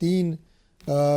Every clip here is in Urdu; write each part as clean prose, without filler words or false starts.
3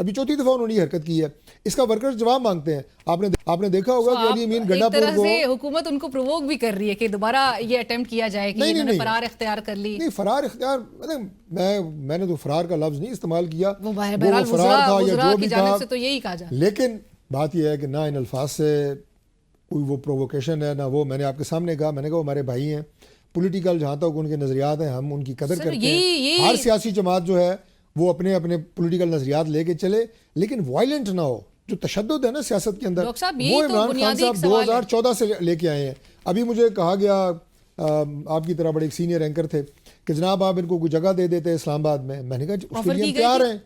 ابھی چوتھی دفعہ انہوں نے یہ حرکت کی ہے. اس کا ورکرز جواب مانگتے ہیں. آپ نے دیکھا ہوگا کہ علی امین گنڈا پور کو حکومت ان کو پرووک بھی کر رہی ہے کہ دوبارہ یہ اٹیمپٹ کیا جائے کہ انہوں نے فرار اختیار کر لی. نہیں, فرار اختیار میں نے تو فرار کا لفظ نہیں استعمال کیا, وہ فرار تھا یا جو بھی تھا, تو یہی کہا جائے. لیکن بات یہ ہے کہ نہ ان الفاظ سے کوئی وہ پرووکیشن ہے, نہ وہ میں نے آپ کے سامنے کہا, میں نے کہا وہ ہمارے بھائی ہیں پولیٹیکل, جہاں تک ان کے نظریات ہیں ہم ان کی قدر کرتے ہیں. ہر سیاسی جماعت جو ہے وہ اپنے اپنے پولیٹیکل نظریات لے کے چلے, لیکن وائلنٹ نہ ہو. جو تشدد ہے نا سیاست کے اندر, وہ عمران خان صاحب 2014 سے لے کے آئے ہیں. ابھی مجھے کہا گیا, آپ کی طرح بڑے ایک سینئر اینکر تھے, کہ جناب آپ ان کو کوئی جگہ دے دیتے اسلام آباد میں. میں نے کہا اس کے لیے تیار ہیں,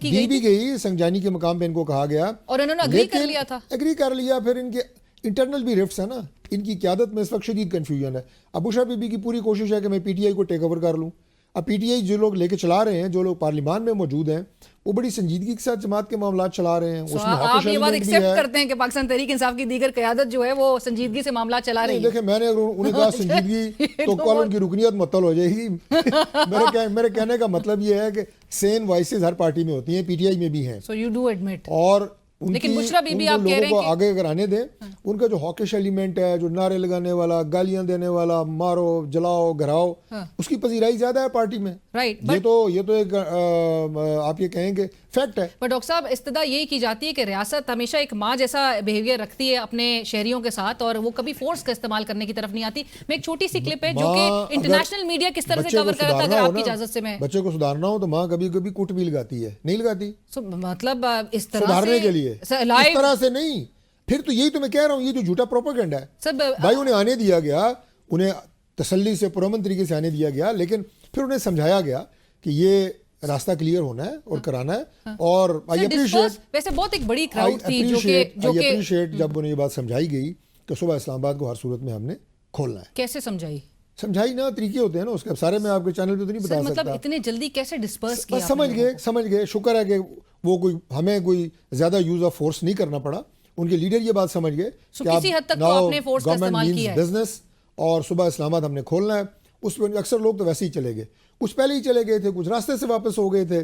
دی بھی گئی, سنجانی کے مقام پہ ان کو کہا گیا اور انہوں نے اگری کر لیا تھا. اگری کر لیا. پھر ان کے انٹرنل بھی رفٹس ہیں نا, ان کی قیادت میں اس وقت شدید کنفیوژن ہے. ابوشا بی بی کی پوری کوشش ہے کہ میں پی ٹی آئی کو ٹیک اوور کر لوں. اب پی ٹی آئی جو لوگ لے کے چلا رہے ہیں, جو لوگ پارلیمان میں موجود ہیں, وہ بڑی سنجیدگی کے ساتھ جماعت کے معاملات چلا رہے ہیں. اس میں آپ یہ بات ایکسیپٹ کرتے ہیں کہ پاکستان تحریک انصاف کی دیگر قیادت جو ہے وہ سنجیدگی سے معاملات چلا رہی ہے؟ دیکھیں, میں نے انہیں کہا سنجیدگی تو کل ان کی رکنیت معطل ہو جائے گی. میرے کہنے کا مطلب یہ ہے کہ سین وائسز ہر پارٹی میں ہوتی ہیں, پی ٹی آئی میں بھی ہیں. So you do admit. اور لیکن بشرا بی بی آپ کہہ رہے ہیں کہ آگے اگر آنے دیں, ان کا جو ہاکش ایلیمنٹ ہے, جو نعرے لگانے والا, گالیاں دینے والا, مارو جلاؤ گھراؤ, اس کی پذیرائی زیادہ ہے پارٹی میں. یہ تو ایک آپ یہ کہیں کہ فیکٹ ہے. پر ڈاکٹر صاحب, استدعا یہی کی جاتی ہے کہ ریاست ہمیشہ ایک ماں جیسا بیہیویئر رکھتی ہے اپنے شہریوں کے ساتھ, اور وہ کبھی فورس کا استعمال کرنے کی طرف نہیں آتی. میں ایک چھوٹی سی کلپ ہے جو کہ انٹرنیشنل میڈیا کس طرح سے کور کر رہا تھا, اگر آپ کی اجازت سے میں. بچے کو سدھارنا ہو تو ماں کبھی کبھی کوٹ بھی لگاتی ہے, نہیں لگاتی مطلب اس طرح سدھارنے کے لیے, اس طرح سے نہیں. پھر تو یہی تو میں کہہ رہا ہوں, یہ تو جھوٹا پروپیگنڈا ہے بھائی. انہیں آنے دیا گیا, انہیں تسلی سے پرامن طریقے سے آنے دیا گیا, لیکن پھر انہیں سمجھایا گیا کہ یہ راستہ کلیئر ہونا ہے اور کرانا ہے. اور آئی اپریشیٹ, ویسے بہت ایک بڑی کراؤڈ تھی جو اپریشیٹ جب انہیں یہ بات سمجھائی گئی کہ صبح اسلام آباد کو ہر صورت میں ہم نے کھولنا ہے. کیسے سمجھائی نا, طریقے ہوتے ہیں نا اس کے, سارے میں آپ کے چینل پہ تو نہیں بتا سکتا. مطلب اتنے جلدی کیسے ڈسپرس کیا؟ سمجھ گئے. شکر ہے کہ وہ ہمیں کوئی زیادہ یوز آف فورس نہیں کرنا پڑا. ان کے لیڈر یہ بات سمجھ گئے کہ کسی حد تک تو آپ نے فورس کا استعمال کیا ہے, بزنس, اور صبح اسلام آباد ہم نے کھولنا ہے. اس پہ اکثر لوگ تو ویسے ہی چلے گئے, کچھ پہلے ہی چلے گئے تھے, کچھ راستے سے واپس ہو گئے تھے,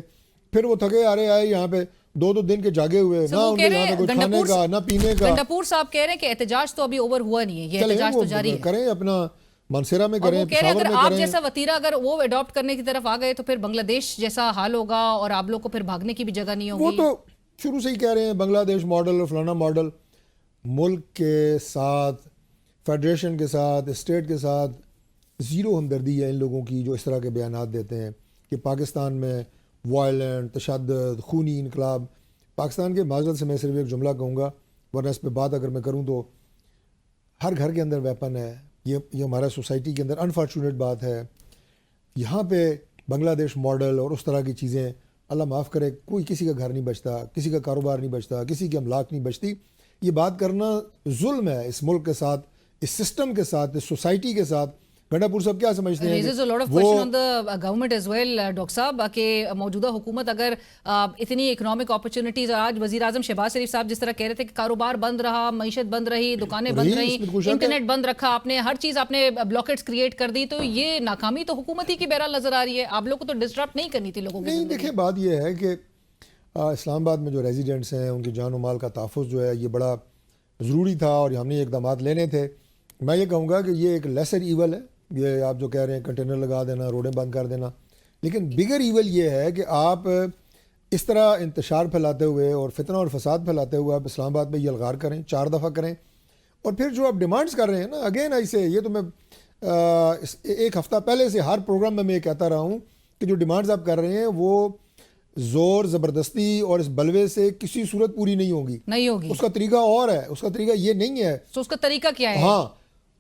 پھر وہ تھکے آئے یہاں پہ 2 دن کے جاگے ہوئے, نہ ان کے یہاں پہ کچھ کھانے کا نہ پینے کا. گنڈاپور صاحب کہہ رہے ہیں کہ احتجاج تو ابھی اوور ہوا نہیں ہے, یہ احتجاج تو جاری ہے. کریں اپنا منصیرہ میں کریں, پشاور میں کریں. آپ جیسا وتیرہ اگر وہ اڈاپٹ کرنے کی طرف آ گئے تو پھر بنگلہ دیش جیسا حال ہوگا, اور آپ لوگ کو پھر بھاگنے کی بھی جگہ نہیں ہوگی. وہ تو شروع سے ہی کہہ رہے ہیں بنگلہ دیش ماڈل اور فلانا ماڈل. ملک کے ساتھ, فیڈریشن کے ساتھ, اسٹیٹ کے ساتھ زیرو ہمدردی ہے ان لوگوں کی جو اس طرح کے بیانات دیتے ہیں کہ پاکستان میں وائلنٹ, تشدد, خونی انقلاب. پاکستان کے معذرت سے میں صرف ایک جملہ کہوں گا, ورنہ اس پہ بات اگر میں کروں تو ہر گھر کے اندر ویپن ہے. یہ ہمارا سوسائٹی کے اندر انفارچونیٹ بات ہے. یہاں پہ بنگلہ دیش ماڈل اور اس طرح کی چیزیں, اللہ معاف کرے, کوئی کسی کا گھر نہیں بچتا, کسی کا کاروبار نہیں بچتا, کسی کی املاک نہیں بچتی. یہ بات کرنا ظلم ہے اس ملک کے ساتھ, اس سسٹم کے ساتھ, اس سوسائٹی کے ساتھ. گنڈاپور صاحب کیا سمجھتے ہیں؟ گورنمنٹ ایز ویل ڈاکٹر صاحب کہ موجودہ حکومت اگر اتنی اکنامک اپرچونٹیز, آج وزیر اعظم شہباز شریف صاحب جس طرح کہہ رہے تھے کہ کاروبار بند رہا, معیشت بند رہی, دکانیں بند رہی, انٹرنیٹ بند رکھا آپ نے, ہر چیز آپ نے بلاکٹس کریٹ کر دی, تو یہ ناکامی تو حکومت ہی کی بہرحال نظر آ رہی ہے. آپ لوگ کو تو ڈسٹرپٹ نہیں کرنی تھی لوگوں کی. نہیں دیکھیں, بات یہ ہے کہ اسلام آباد میں جو ریزیڈنٹس ہیں ان کی جان و مال کا تحفظ جو ہے یہ بڑا ضروری تھا, اور ہم نے اقدامات لینے تھے. میں یہ کہوں گا کہ یہ ایک لیسر ایول ہے, یہ آپ جو کہہ رہے ہیں کنٹینر لگا دینا, روڈیں بند کر دینا, لیکن بگر ایول یہ ہے کہ آپ اس طرح انتشار پھیلاتے ہوئے اور فتنہ اور فساد پھیلاتے ہوئے آپ اسلام آباد میں یہ الغار کریں, 4 دفعہ کریں, اور پھر جو آپ ڈیمانڈز کر رہے ہیں نا, اگین ایسے, یہ تو میں 1 ہفتہ پہلے سے ہر پروگرام میں یہ کہتا رہا ہوں کہ جو ڈیمانڈز آپ کر رہے ہیں وہ زور زبردستی اور اس بلوے سے کسی صورت پوری نہیں ہوگی. اس کا طریقہ اور ہے, اس کا طریقہ یہ نہیں ہے. تو اس کا طریقہ کیا ہے؟ ہاں,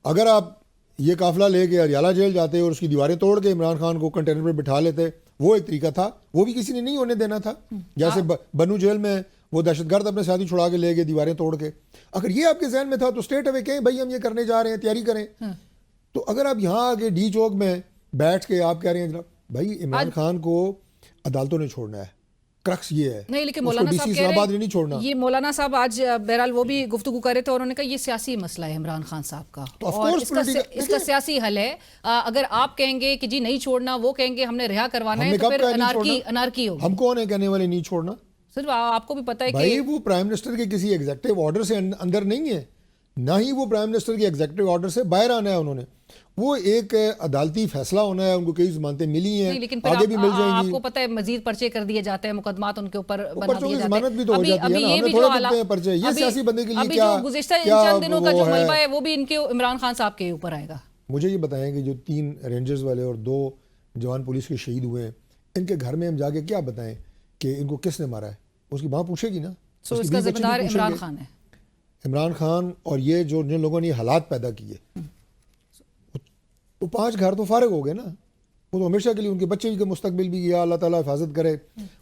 اگر آپ یہ قافلہ لے کے اریالہ جیل جاتے اور اس کی دیواریں توڑ کے عمران خان کو کنٹینر پہ بٹھا لیتے, وہ ایک طریقہ تھا, وہ بھی کسی نے نہیں ہونے دینا تھا. جیسے بنو جیل میں وہ دہشت گرد اپنے ساتھی چھڑا کے لے گئے دیواریں توڑ کے. اگر یہ آپ کے ذہن میں تھا تو اسٹریٹ اوے کہیں بھائی ہم یہ کرنے جا رہے ہیں, تیاری کریں. تو اگر آپ یہاں آگے ڈی چوک میں بیٹھ کے آپ کہہ رہے ہیں جناب بھائی عمران خان کو عدالتوں نے چھوڑنا ہے, کرکس یہ ہے. نہیں, لیکن مولانا صاحب کہہ رہے ہیں نہیں چھوڑنا. یہ مولانا صاحب آج بہرحال وہ بھی گفتگو کر رہے تھے اور انہوں نے کہا یہ سیاسی مسئلہ ہے عمران خان صاحب کا, اور اس کا سیاسی حل ہے. اگر آپ کہیں گے کہ جی نہیں چھوڑنا, وہ کہیں گے ہم نے رہا کروانا ہے, تو پھر انارکی ہوگی. ہم کون ہیں کہنے والے نہیں چھوڑنا؟ صرف آپ کو بھی پتہ ہے کہ بھائی وہ پرائم منسٹر کے کسی ایگزیکٹو آرڈر سے اندر نہیں ہے، نہ ہی وہ پرائم منسٹر کے ایگزیکٹو آرڈر سے باہر آنا ہے. انہوں نے وہ ایک عدالتی فیصلہ ہونا ہے، ان کو کئی ضمانتیں ملی ہیں، لیکن آگے بھی مل جائیں گی. آپ کو پتہ ہے مزید پرچے کر دیے جاتے ہیں، مقدمات ان کے اوپر بنا پرچوں دیے کی جاتے ضمانت بھی تو ہو ہیں. جاتی ہے نا، ہمیں تھوڑے دکھتے ہیں پرچے. یہ سیاسی بندے کے لیے ابھی کیا جو گزشتہ چند دنوں کا جو ملبہ ہے وہ بھی ان کے عمران خان صاحب کے اوپر آئے گا. مجھے یہ بتائیں کہ جو 3 رینجرز والے اور 2 جوان پولیس کے شہید ہوئے ہیں، ان کے گھر میں ہم جا کے کیا بتائیں کہ ان کو کس نے مارا ہے؟ اس کی ماں پوچھے گی نا. سو اس کا ذمہ دار عمران خان ہے. عمران خان اور یہ جن لوگوں نے یہ حالات پیدا کیے، وہ 5 گھر تو فارغ ہو گئے نا. وہ تو ہمیشہ کے لیے ان کے بچے کے مستقبل بھی گیا، اللہ تعالیٰ حفاظت کرے.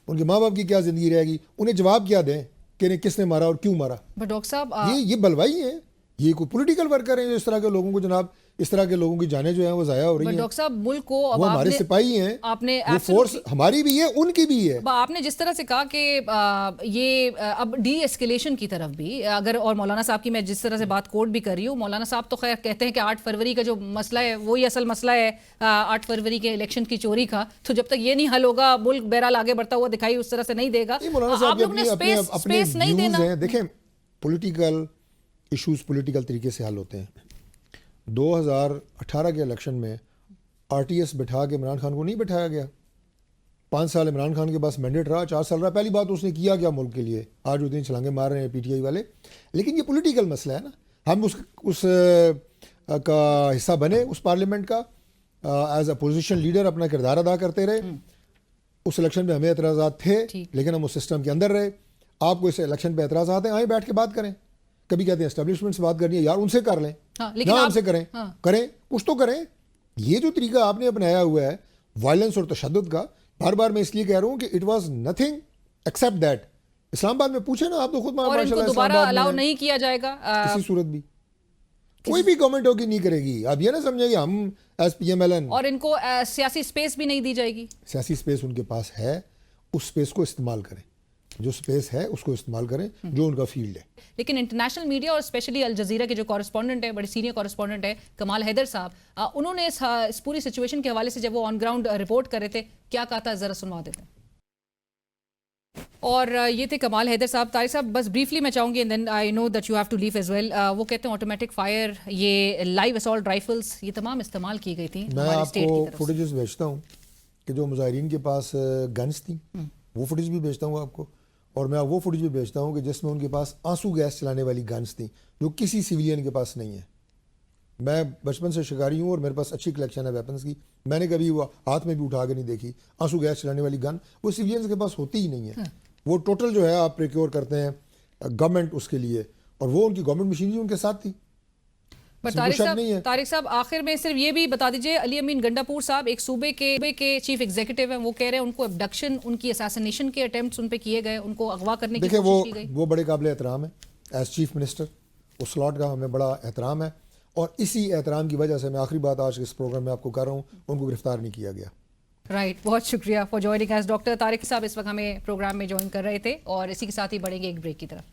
ان کے ماں باپ کی کیا زندگی رہے گی؟ انہیں جواب کیا دیں کہ انہیں کس نے مارا اور کیوں مارا؟ بٹ ڈاکٹر صاحب یہ بلوائی ہیں، یہ کوئی پولیٹیکل ورکر ہیں جو اس طرح کے لوگوں کو، جناب اس طرح کے لوگوں کی جانیں جو ہیں وہ ضائع ہو رہی ہیں. ڈاکٹر صاحب ملک کو وہ ہمارے سپاہی ہیں، وہ فورس ہماری بھی ہے، ان کی بھی ہے. آپ نے جس طرح سے کہا کہ یہ اب ڈی ایسکیلیشن کی طرف بھی اگر، اور مولانا صاحب کی میں جس طرح سے بات کوٹ بھی کر رہی ہوں، مولانا صاحب تو خیر کہتے ہیں کہ 8 فروری کا جو مسئلہ ہے وہی اصل مسئلہ ہے، 8 فروری کے الیکشن کی چوری کا. تو جب تک یہ نہیں حل ہوگا ملک بہرحال آگے بڑھتا ہوا دکھائی اس طرح سے نہیں دے گا. آپ لوگ نے اسپیس نہیں دینا. دیکھیں پولیٹیکل ایشوز پولیٹیکل طریقے سے حل ہوتے ہیں. 2018 کے الیکشن میں آر ٹی ایس بٹھا کے عمران خان کو نہیں بٹھایا گیا. 5 سال عمران خان کے پاس مینڈیٹ رہا، 4 سال رہا. پہلی بات اس نے کیا کیا ملک کے لیے؟ آج اتنی چھلانگیں مار رہے ہیں پی ٹی آئی والے. لیکن یہ پولیٹیکل مسئلہ ہے نا، ہم اس کا حصہ بنے، اس پارلیمنٹ کا ایز اپوزیشن لیڈر اپنا کردار ادا کرتے رہے. اس الیکشن پہ ہمیں اعتراضات تھے لیکن ہم اس سسٹم کے اندر رہے. آپ کو اس الیکشن پہ اعتراضات ہیں، آئیں بیٹھ کے بات کریں. کبھی کہتے ہیں اسٹیبلشمنٹ سے بات کرنی ہے، یار ان سے کر لیں، نہ ہم سے کریں. کچھ تو کریں. یہ جو طریقہ آپ نے اپنایا ہوا ہے وائلنس اور تشدد کا، بار بار میں اس لیے کہہ رہا ہوں کہ it was nothing except that. Islamabad میں پوچھیں نا، آپ تو خود اور ان کو دوبارہ الاؤ نہیں کیا جائے گا کسی صورت بھی. کوئی بھی گورنمنٹ ہوگی نہیں کرے گی. آپ یہ نہ سمجھیں کہ ہم as P M L N, اور ان کو سیاسی اسپیس بھی نہیں دی جائے گی. سیاسی اسپیس ان کے پاس ہے، اس اسپیس کو استعمال کریں. جو اسپیس ہے اس کو استعمال کریں جو ان کا فیلڈ ہے. لیکن انٹرنیشنل میڈیا اور اسپیشلی الجزیرہ کے جو کورسپونڈنٹ ہے، بڑے سینئر کورسپونڈنٹ ہے کمال حیدر صاحب، انہوں نے اس پوری سچویشن کے حوالے سے جب وہ آن گراؤنڈ رپورٹ کر رہے تھے کیا کہا تھا، ذرا سنوا دیتے ہیں. اور یہ تھے کمال حیدر صاحب. طارق صاحب بس بریفلی میں چاہوں گی and then I know that you have to leave as well. وہ کہتے ہیں آٹومیٹک فائر، یہ لائیو اسالٹ رائفلز، یہ تمام استعمال کی گئی تھیں ہمارے اسٹیٹ کی طرف سے. میں آپ کو فوٹیجز بھیجتا ہوں کہ جو مظاہرین کے پاس گنز تھیں، وہ فوٹیج بھی بھیجتا ہوں آپ کو. اور میں وہ فوٹیج بھی بھیجتا ہوں کہ جس میں ان کے پاس آنسو گیس چلانے والی گنز تھیں جو کسی سویلین کے پاس نہیں ہے. میں بچپن سے شکاری ہوں اور میرے پاس اچھی کلیکشن ہے ویپنز کی. میں نے کبھی وہ ہاتھ میں بھی اٹھا کے نہیں دیکھی. آنسو گیس چلانے والی گن وہ سویلینز کے پاس ہوتی ہی نہیں ہے. وہ ٹوٹل جو ہے آپ پریکیور کرتے ہیں گورنمنٹ اس کے لیے، اور وہ ان کی گورنمنٹ مشینری ان کے ساتھ تھی. طارق صاحب آخر میں صرف یہ بھی بتا دیجئے، علی امین گنڈاپور صاحب ایک صوبے کے چیف ایگزیکٹو ہیں، وہ کہہ رہے ہیں ان کو ابڈکشن، ان کی اساسینیشن کے اٹیمپٹس ان پہ کیے گئے، ان کو اغوا کرنے کی کوشش کی گئی. وہ بڑے قابل احترام ہیں ایز چیف منسٹر. اس سلاٹ کا ہمیں بڑا احترام ہے، اور اسی احترام کی وجہ سے میں آخری بات آج کے اس پروگرام میں آپ کو کر رہا ہوں، ان کو گرفتار نہیں کیا گیا. رائٹ، بہت شکریہ for joining us. Doctor Tariq صاحب اس وقت ہمیں پروگرام میں جوائن کر رہے تھے، اور اسی کے ساتھ ہی بڑھیں گے ایک بریک کی طرف.